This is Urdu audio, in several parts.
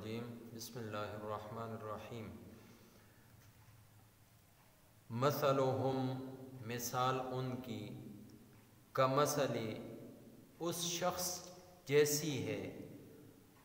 الرجیم بسم اللہ الرحمن الرحیم مثلہم مثال ان کی کمثل اس شخص جیسی ہے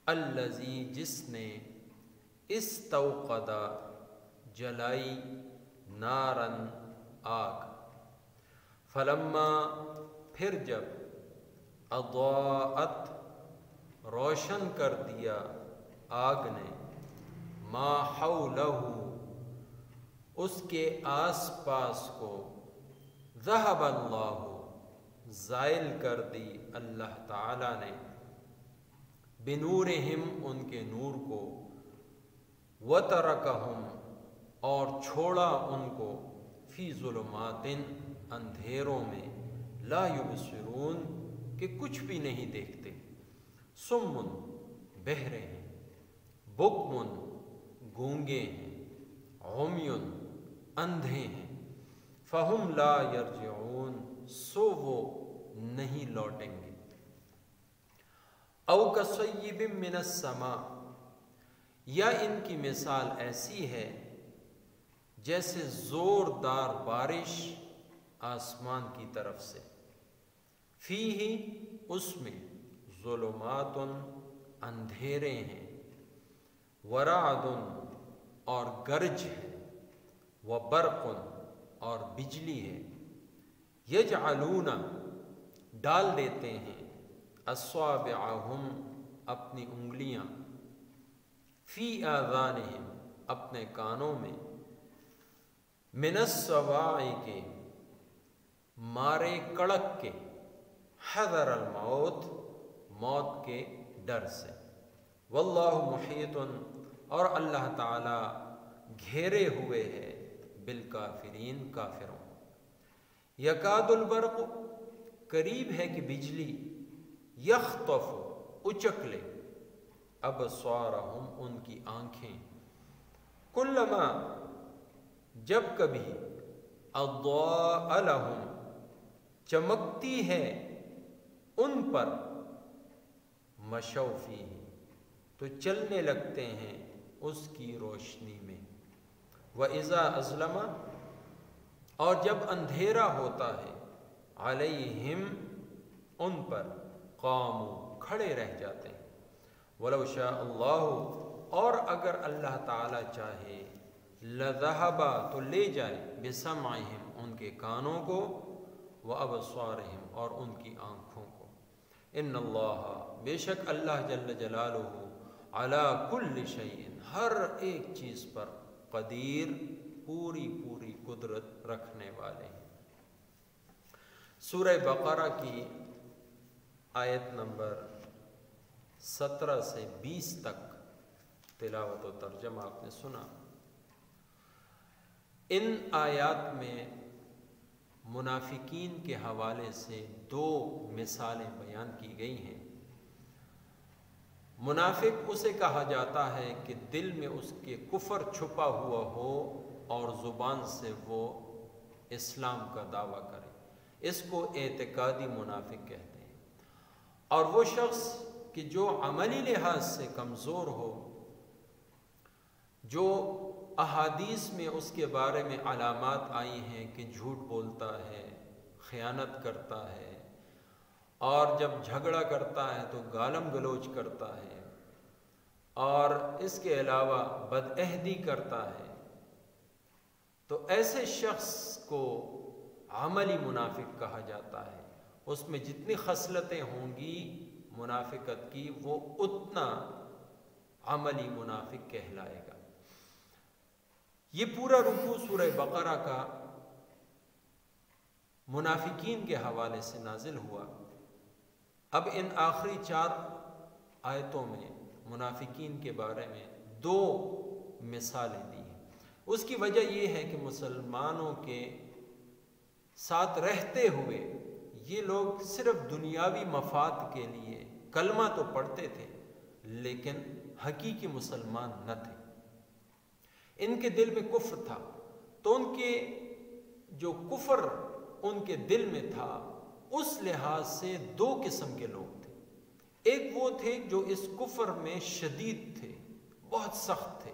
الذی جس نے استوقد جلائی نارن آگ فلما پھر جب اضاءت روشن کر دیا آگ نے ما حولہ اس کے آس پاس کو ذہب اللہ زائل کر دی اللہ تعالی نے بنورہم ان کے نور کو وترکہم اور چھوڑا ان کو فی ظلمات اندھیروں میں لا یبصرون کہ کچھ بھی نہیں دیکھتے سمن بہرے ہیں بکمن گونگے ہیں عمیٌ اندھے ہیں فہم لا یرجعون سو وہ نہیں لوٹیں گے او کصیب من السماء یا ان کی مثال ایسی ہے جیسے زوردار بارش آسمان کی طرف سے فیہ اس میں ظلمات اندھیرے ہیں ورعد اور گرج ہے وبرق اور بجلی ہے یجعلون ڈال دیتے ہیں اصابعہم اپنی انگلیاں فی آذانہم اپنے کانوں میں من الصواعق مارے کڑک کے حذر الموت موت کے ڈر سے واللہ محیط اور اللہ تعالی گھیرے ہوئے ہے بالکافرین کافروں یکاد البرق قریب ہے کہ بجلی یخطف اچک لے ابصارہم ان کی آنکھیں کلما جب کبھی اضاء لہم چمکتی ہے ان پر مشوا فیہ تو چلنے لگتے ہیں اس کی روشنی میں وَإِذَا أَظْلَمَ اور جب اندھیرا ہوتا ہے علیہم ان پر قاموا کھڑے رہ جاتے ہیں وَلَوْ شَاءَ اللَّهُ اور اگر اللہ تعالی چاہے لَذَهَبَ تو لے جائے بِسَمْعِهِمْ ان کے کانوں کو وَأَبْصَارِهِمْ اور ان کی آنکھوں کو ان اللہ بے شک اللہ جل جلالہ علی کل شیء ہر ایک چیز پر قدیر پوری پوری قدرت رکھنے والے ہیں سورہ بقرہ کی آیت نمبر 17 سے 20 تک تلاوت و ترجمہ آپ نے سنا ان آیات میں منافقین کے حوالے سے دو مثالیں بیان کی گئی ہیں منافق اسے کہا جاتا ہے کہ دل میں اس کے کفر چھپا ہوا ہو اور زبان سے وہ اسلام کا دعویٰ کرے اس کو اعتقادی منافق کہتے ہیں اور وہ شخص کہ جو عملی لحاظ سے کمزور ہو جو احادیث میں اس کے بارے میں علامات آئی ہیں کہ جھوٹ بولتا ہے خیانت کرتا ہے اور جب جھگڑا کرتا ہے تو گالم گلوچ کرتا ہے اور اس کے علاوہ بدعہدی کرتا ہے تو ایسے شخص کو عملی منافق کہا جاتا ہے اس میں جتنی خصلتیں ہوں گی منافقت کی وہ اتنا عملی منافق کہلائے گا یہ پورا رکوع سورہ بقرہ کا منافقین کے حوالے سے نازل ہوا اب ان آخری 4 آیتوں میں منافقین کے بارے میں 2 مثالیں دی ہیں اس کی وجہ یہ ہے کہ مسلمانوں کے ساتھ رہتے ہوئے یہ لوگ صرف دنیاوی مفاد کے لیے کلمہ تو پڑھتے تھے لیکن حقیقی مسلمان نہ تھے ان کے دل میں کفر تھا تو ان کے جو کفر ان کے دل میں تھا اس لحاظ سے 2 قسم کے لوگ تھے ایک وہ تھے جو اس کفر میں شدید تھے بہت سخت تھے،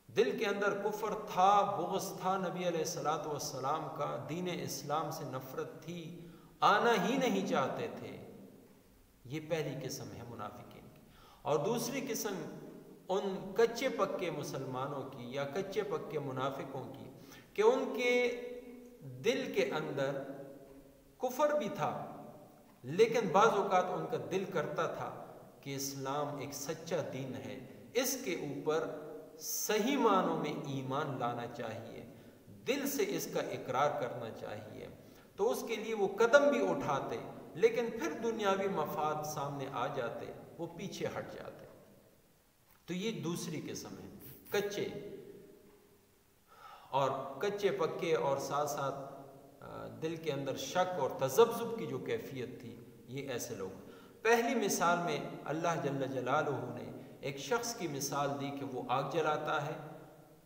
دل کے اندر کفر تھا، بغض تھا نبی علیہ الصلوۃ والسلام کا، دین اسلام سے نفرت تھی، آنا ہی نہیں چاہتے تھے۔ یہ پہلی قسم ہے منافقین کی۔ اور دوسری قسم ان کچے پکے مسلمانوں کی یا کچے پکے منافقوں کی کہ ان کے دل کے اندر کفر بھی تھا، لیکن بعض اوقات ان کا دل کرتا تھا کہ اسلام ایک سچا دین ہے، اس کے اوپر صحیح معنوں میں ایمان لانا چاہیے، دل سے اس کا اقرار کرنا چاہیے، تو اس کے لیے وہ قدم بھی اٹھاتے، لیکن پھر دنیاوی مفاد سامنے آ جاتے، وہ پیچھے ہٹ جاتے۔ تو یہ دوسری قسم ہے، کچے اور کچے پکے اور ساتھ ساتھ دل کے اندر شک اور تذبذب کی جو کیفیت تھی، یہ ایسے لوگ۔ پہلی مثال میں اللہ جل جلالہ نے ایک شخص کی مثال دی کہ وہ آگ جلاتا ہے،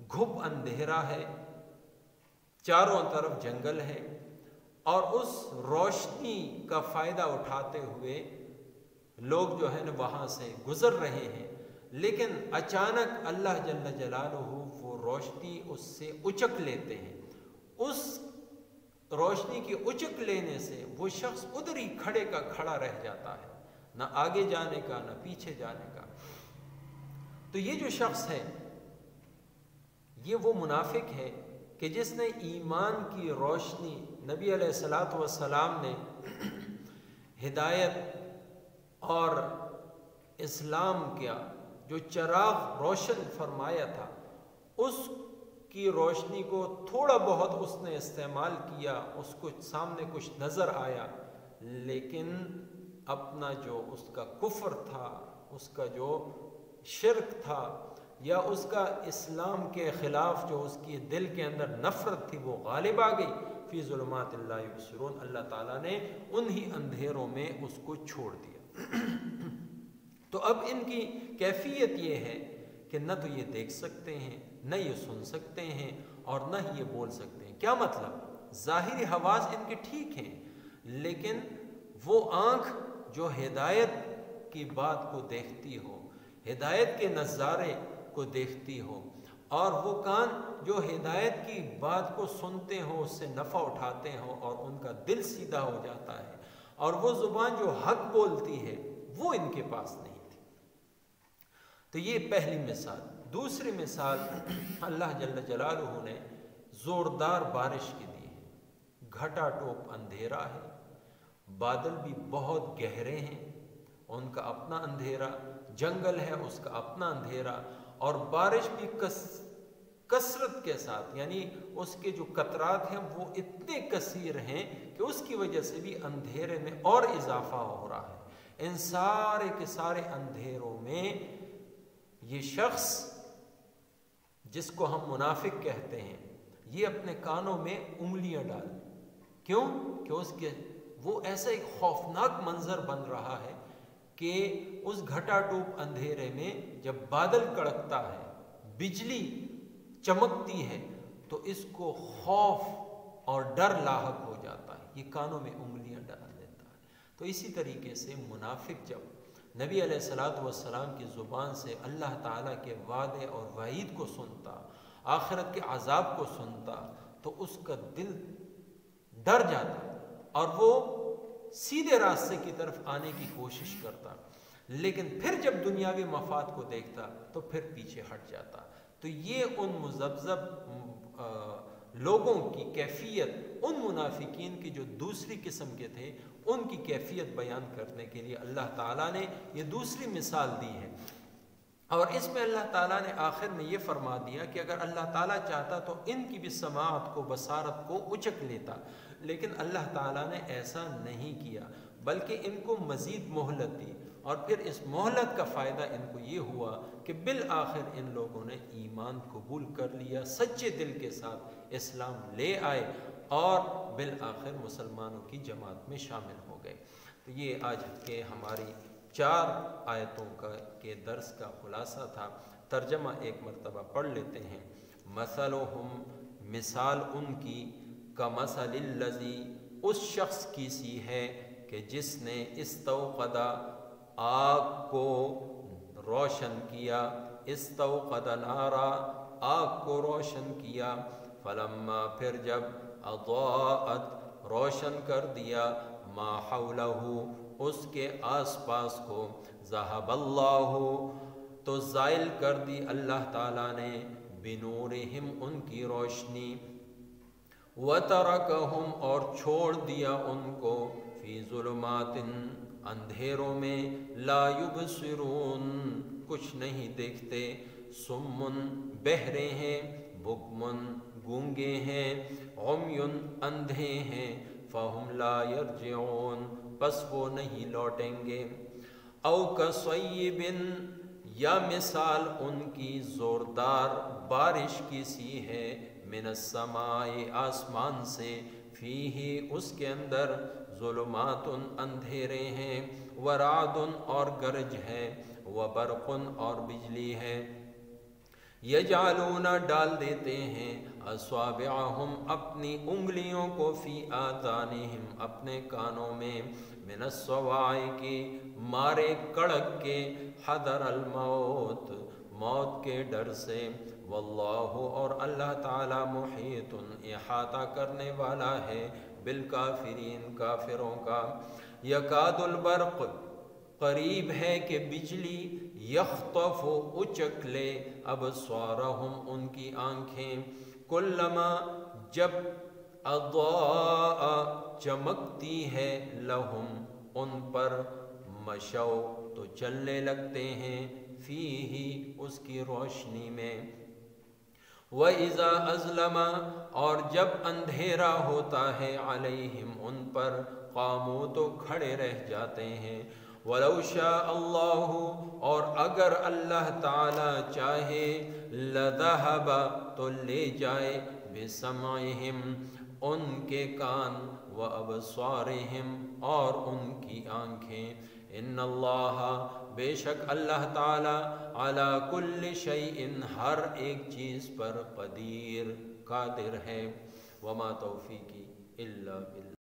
گھپ اندھیرا ہے، چاروں طرف جنگل ہے، اور اس روشنی کا فائدہ اٹھاتے ہوئے لوگ جو ہے نا وہاں سے گزر رہے ہیں، لیکن اچانک اللہ جل جلالہ وہ روشنی اس سے اچک لیتے ہیں۔ اس روشنی کی اچک لینے سے وہ شخص ادھر ہی کھڑے کا کھڑا رہ جاتا ہے، نہ آگے جانے کا نہ پیچھے جانے کا۔ تو یہ جو شخص ہے یہ وہ منافق ہے کہ جس نے ایمان کی روشنی، نبی علیہ الصلوۃ والسلام نے ہدایت اور اسلام کا جو چراغ روشن فرمایا تھا، اس کی روشنی کو تھوڑا بہت اس نے استعمال کیا، اس کو سامنے کچھ نظر آیا، لیکن اپنا جو اس کا کفر تھا، اس کا جو شرک تھا، یا اس کا اسلام کے خلاف جو اس کی دل کے اندر نفرت تھی، وہ غالب آ گئی۔ فی ظلمات لا یبصرون، اللہ تعالیٰ نے انہی اندھیروں میں اس کو چھوڑ دیا۔ تو اب ان کی کیفیت یہ ہے کہ نہ تو یہ دیکھ سکتے ہیں، نہ یہ سن سکتے ہیں، اور نہ ہی یہ بول سکتے ہیں۔ کیا مطلب؟ ظاہری حواس ان کے ٹھیک ہیں، لیکن وہ آنکھ جو ہدایت کی بات کو دیکھتی ہو، ہدایت کے نظارے کو دیکھتی ہو، اور وہ کان جو ہدایت کی بات کو سنتے ہوں، اس سے نفع اٹھاتے ہوں، اور ان کا دل سیدھا ہو جاتا ہے، اور وہ زبان جو حق بولتی ہے وہ ان کے پاس نہیں تھی۔ تو یہ پہلی مثال۔ دوسری مثال اللہ جل جلالہ نے زوردار بارش کی دی ہے، گھٹا ٹوپ اندھیرا ہے، بادل بھی بہت گہرے ہیں، ان کا اپنا اندھیرا، جنگل ہے اس کا اپنا اندھیرا، اور بارش بھی کثرت کے ساتھ، یعنی اس کے جو قطرات ہیں وہ اتنے کثیر ہیں کہ اس کی وجہ سے بھی اندھیرے میں اور اضافہ ہو رہا ہے۔ ان سارے کے سارے اندھیروں میں یہ شخص جس کو ہم منافق کہتے ہیں، یہ اپنے کانوں میں انگلیاں ڈال، کیوں کہ اس کے وہ ایسا ایک خوفناک منظر بن رہا ہے کہ اس گھٹا ٹوپ اندھیرے میں جب بادل کڑکتا ہے، بجلی چمکتی ہے، تو اس کو خوف اور ڈر لاحق ہو جاتا ہے، یہ کانوں میں انگلیاں ڈال دیتا ہے۔ تو اسی طریقے سے منافق جب نبی علیہ الصلوۃ والسلام کی زبان سے اللہ تعالیٰ کے وعدے اور وعید کو سنتا، آخرت کے عذاب کو سنتا، تو اس کا دل ڈر جاتا اور وہ سیدھے راستے کی طرف آنے کی کوشش کرتا، لیکن پھر جب دنیاوی مفاد کو دیکھتا تو پھر پیچھے ہٹ جاتا۔ تو یہ ان مذبذب لوگوں کی کیفیت، ان منافقین کی جو دوسری قسم کے تھے، ان کی کیفیت بیان کرنے کے لیے اللہ تعالیٰ نے یہ دوسری مثال دی ہے۔ اور اس میں اللہ تعالیٰ نے آخر میں یہ فرما دیا کہ اگر اللہ تعالیٰ چاہتا تو ان کی بھی سماعت کو، بصارت کو اچک لیتا، لیکن اللہ تعالیٰ نے ایسا نہیں کیا، بلکہ ان کو مزید مہلت دی، اور پھر اس مہلت کا فائدہ ان کو یہ ہوا کہ بالآخر ان لوگوں نے ایمان قبول کر لیا، سچے دل کے ساتھ اسلام لے آئے، اور بالآخر مسلمانوں کی جماعت میں شامل ہو گئے۔ تو یہ آج کے ہماری 4 آیتوں کے درس کا خلاصہ تھا۔ ترجمہ ایک مرتبہ پڑھ لیتے ہیں۔ مثلہم، مثال ان کی، کمثل الذی، اس شخص کی سی ہے کہ جس نے استوقد، آگ کو روشن کیا، استوقد نارا آگ کو روشن کیا، فلما پھر جب اضاءت روشن کر دیا، ما حولہ اس کے آس پاس کو، ذہب اللہ تو زائل کر دی اللہ تعالیٰ نے، بنورہم ان کی روشنی، وترکہم اور چھوڑ دیا ان کو، فی ظلمات اندھیروں میں، لا یبصرون کچھ نہیں دیکھتے، سمن بہرے ہیں، بکمن گونگے ہیں، عمی اندھے ہیں، فہم لا یرجعون پس وہ نہیں لوٹیں گے، او کصیب یا مثال ان کی زوردار بارش کی سی ہے، من السماء آسمان سے، فیہ اس کے اندر، ظلمات اندھیرے ہیں، ورعد اور گرج ہے، وبرق اور بجلی ہے، یجعلون ڈال دیتے ہیں، اصابعہم اپنی انگلیوں کو، فی آذانہم اپنے کانوں میں، من الصواعق مارے کڑک کے، حذر الموت موت کے ڈر سے، واللہ اور اللہ تعالی محیط احاطہ کرنے والا ہے، بالکافرین کافروں کا، یکاد البرق قریب ہے کہ بجلی، یخطف اچک لے، ابصارہم ان کی آنکھیں، کلما جب اضاء چمکتی ہے، لہم ان پر، مشو تو چلنے لگتے ہیں، فیہ اس کی روشنی میں، وَإِذَا أَظْلَمَ اور جب اندھیرا ہوتا ہے، علیہم ان پر، قاموا تو کھڑے رہ جاتے ہیں، وَلَوْ شَاءَ اللَّهُ اور اگر اللہ تعالی چاہے، لَذَهَبَ تو لے جائے، بِسَمْعِهِمْ ان کے کان، وَأَبْصَارِهِمْ اور ان کی آنکھیں، ان اللہ بے شک اللہ تعالی، علی کل شیء ہر ایک چیز پر، قدیر قادر ہے، وما توفیقی الا باللہ۔